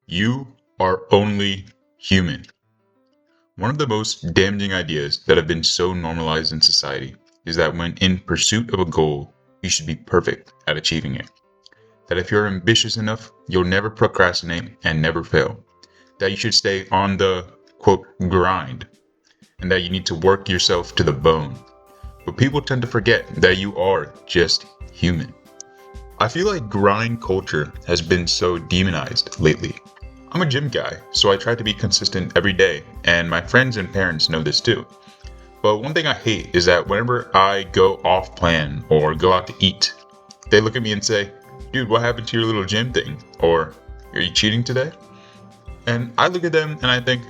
You are only human. One of the most damaging ideas that have been so normalized in society is that when in pursuit of a goal, you should be perfect at achieving it. That if you're ambitious enough, you'll never procrastinate and never fail. That you should stay on the quote grind and that you need to work yourself to the bone. But people tend to forget that you are just human. I feel like grind culture has been so demonized lately. I'm a gym guy, so I try to be consistent every day, and my friends and parents know this too. But one thing I hate is that whenever I go off plan or go out to eat, they look at me and say, "Dude, what happened to your little gym thing?" Or, "Are you cheating today?" And I look at them and I think,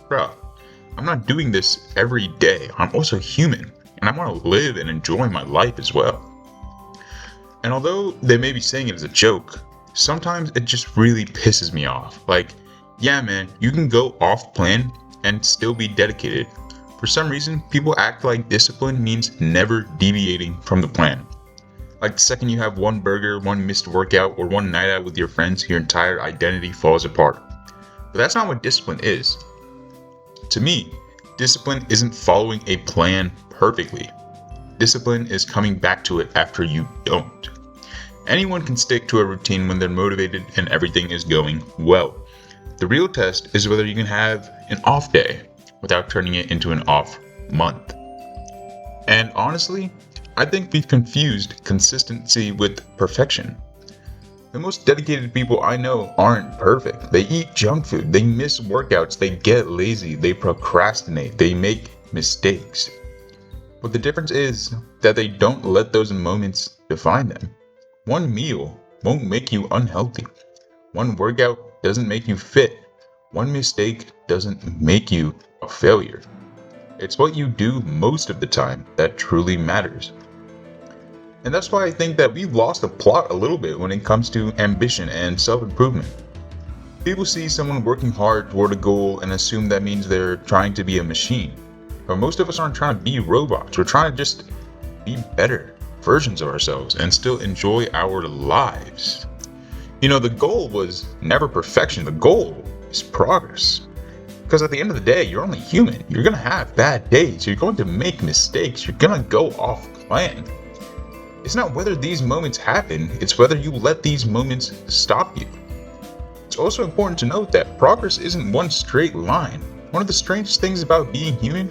bro, I'm not doing this every day. I'm also human, and I want to live and enjoy my life as well. And although they may be saying it as a joke, sometimes it just really pisses me off. Like, yeah, man, you can go off plan and still be dedicated. For some reason, people act like discipline means never deviating from the plan. Like the second you have one burger, one missed workout, or one night out with your friends, your entire identity falls apart. But that's not what discipline is. To me, discipline isn't following a plan perfectly. Discipline is coming back to it after you don't. Anyone can stick to a routine when they're motivated and everything is going well. The real test is whether you can have an off day without turning it into an off month. And honestly, I think we've confused consistency with perfection. The most dedicated people I know aren't perfect. They eat junk food, they miss workouts, they get lazy, they procrastinate, they make mistakes. But the difference is that they don't let those moments define them. One meal won't make you unhealthy. One workout doesn't make you fit. One mistake doesn't make you a failure. It's what you do most of the time that truly matters. And that's why I think that we've lost the plot a little bit when it comes to ambition and self-improvement. People see someone working hard toward a goal and assume that means they're trying to be a machine. But most of us aren't trying to be robots. We're trying to just be better versions of ourselves and still enjoy our lives. The goal was never perfection. The goal is progress. Because at the end of the day, you're only human. You're going to have bad days. You're going to make mistakes. You're going to go off plan. It's not whether these moments happen, it's whether you let these moments stop you. It's also important to note that progress isn't one straight line. One of the strangest things about being human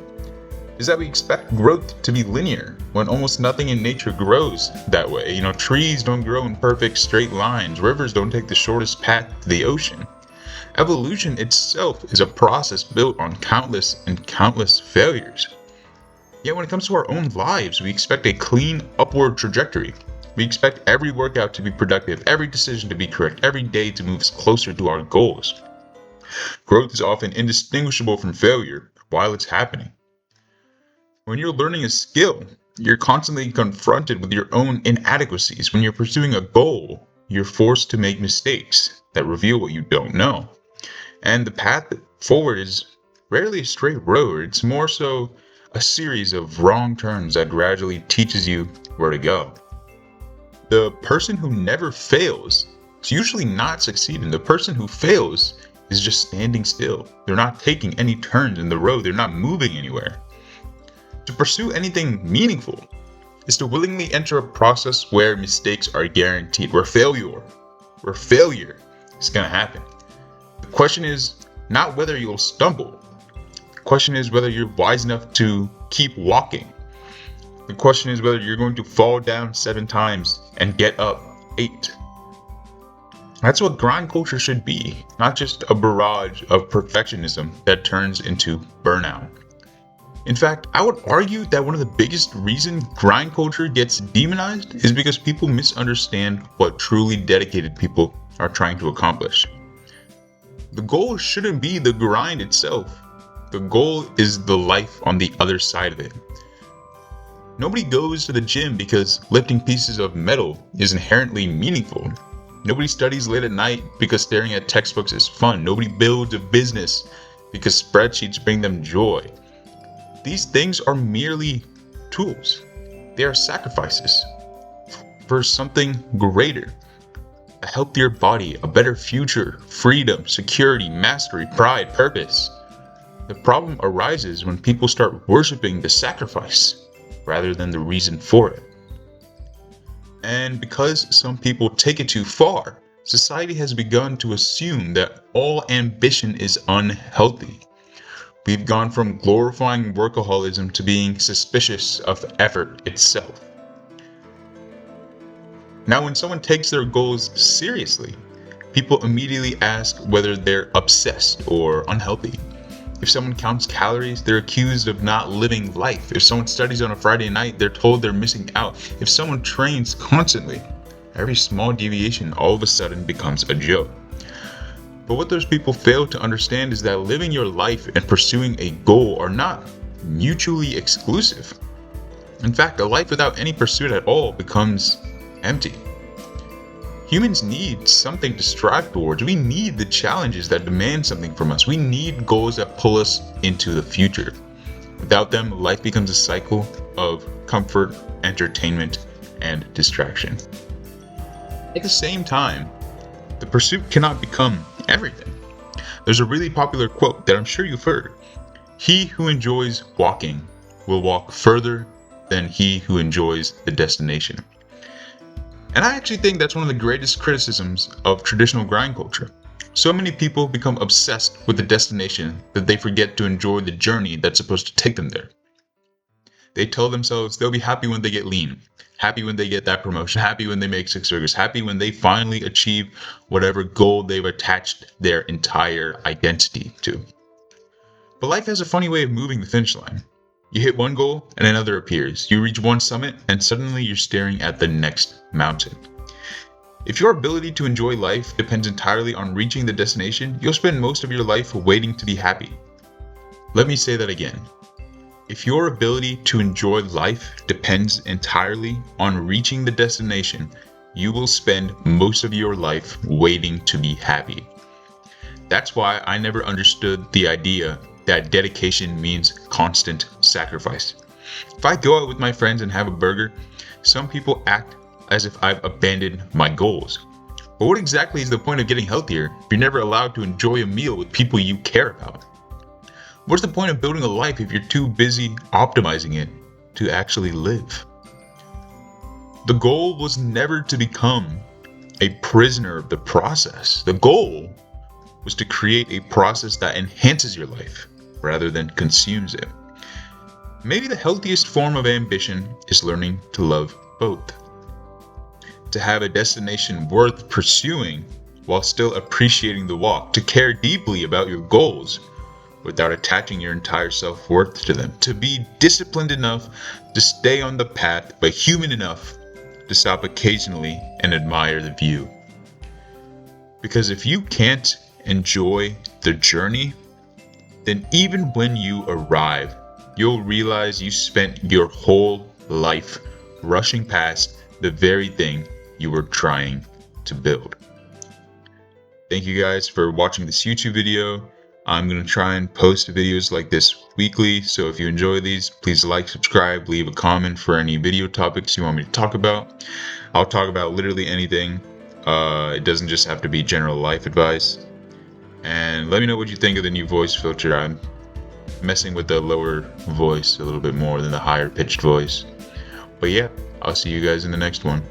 is that we expect growth to be linear when almost nothing in nature grows that way. Trees don't grow in perfect straight lines. Rivers don't take the shortest path to the ocean. Evolution itself is a process built on countless and countless failures. Yet when it comes to our own lives, we expect a clean upward trajectory. We expect every workout to be productive, every decision to be correct, every day to move us closer to our goals. Growth is often indistinguishable from failure while it's happening. When you're learning a skill, you're constantly confronted with your own inadequacies. When you're pursuing a goal, you're forced to make mistakes that reveal what you don't know. And the path forward is rarely a straight road. It's more so a series of wrong turns that gradually teaches you where to go. The person who never fails is usually not succeeding. The person who fails is just standing still. They're not taking any turns in the road. They're not moving anywhere. To pursue anything meaningful is to willingly enter a process where mistakes are guaranteed, where failure is going to happen. The question is not whether you'll stumble. The question is whether you're wise enough to keep walking. The question is whether you're going to fall down 7 times and get up 8. That's what grind culture should be, not just a barrage of perfectionism that turns into burnout. In fact, I would argue that one of the biggest reasons grind culture gets demonized is because people misunderstand what truly dedicated people are trying to accomplish. The goal shouldn't be the grind itself. The goal is the life on the other side of it. Nobody goes to the gym because lifting pieces of metal is inherently meaningful. Nobody studies late at night because staring at textbooks is fun. Nobody builds a business because spreadsheets bring them joy. These things are merely tools. They are sacrifices for something greater. a healthier body, a better future, freedom, security, mastery, pride, purpose. The problem arises when people start worshiping the sacrifice rather than the reason for it. And because some people take it too far, society has begun to assume that all ambition is unhealthy. We've gone from glorifying workaholism to being suspicious of effort itself. Now, when someone takes their goals seriously, people immediately ask whether they're obsessed or unhealthy. If someone counts calories, they're accused of not living life. If someone studies on a Friday night, they're told they're missing out. If someone trains constantly, every small deviation all of a sudden becomes a joke. But what those people fail to understand is that living your life and pursuing a goal are not mutually exclusive. In fact, a life without any pursuit at all becomes empty. Humans need something to strive towards. We need the challenges that demand something from us. We need goals that pull us into the future. Without them, life becomes a cycle of comfort, entertainment, and distraction. At the same time, the pursuit cannot become everything. There's a really popular quote that I'm sure you've heard. He who enjoys walking will walk further than he who enjoys the destination. And I actually think that's one of the greatest criticisms of traditional grind culture. So many people become obsessed with the destination that they forget to enjoy the journey that's supposed to take them there. They tell themselves they'll be happy when they get lean, happy when they get that promotion, happy when they make six figures, happy when they finally achieve whatever goal they've attached their entire identity to. But life has a funny way of moving the finish line. You hit one goal and another appears. You reach one summit and suddenly you're staring at the next mountain. If your ability to enjoy life depends entirely on reaching the destination, you'll spend most of your life waiting to be happy. Let me say that again. If your ability to enjoy life depends entirely on reaching the destination, you will spend most of your life waiting to be happy. That's why I never understood the idea that dedication means constant sacrifice. If I go out with my friends and have a burger, some people act as if I've abandoned my goals. But what exactly is the point of getting healthier if you're never allowed to enjoy a meal with people you care about? What's the point of building a life if you're too busy optimizing it to actually live? The goal was never to become a prisoner of the process. The goal was to create a process that enhances your life rather than consumes it. Maybe the healthiest form of ambition is learning to love both. To have a destination worth pursuing while still appreciating the walk. To care deeply about your goals without attaching your entire self-worth to them. To be disciplined enough to stay on the path, but human enough to stop occasionally and admire the view. Because if you can't enjoy the journey, then even when you arrive, you'll realize you spent your whole life rushing past the very thing you were trying to build. Thank you guys for watching this YouTube video. I'm going to try and post videos like this weekly, so if you enjoy these, please like, subscribe, leave a comment for any video topics you want me to talk about. I'll talk about literally anything. It doesn't just have to be general life advice. And let me know what you think of the new voice filter. I'm messing with the lower voice a little bit more than the higher pitched voice. But yeah, I'll see you guys in the next one.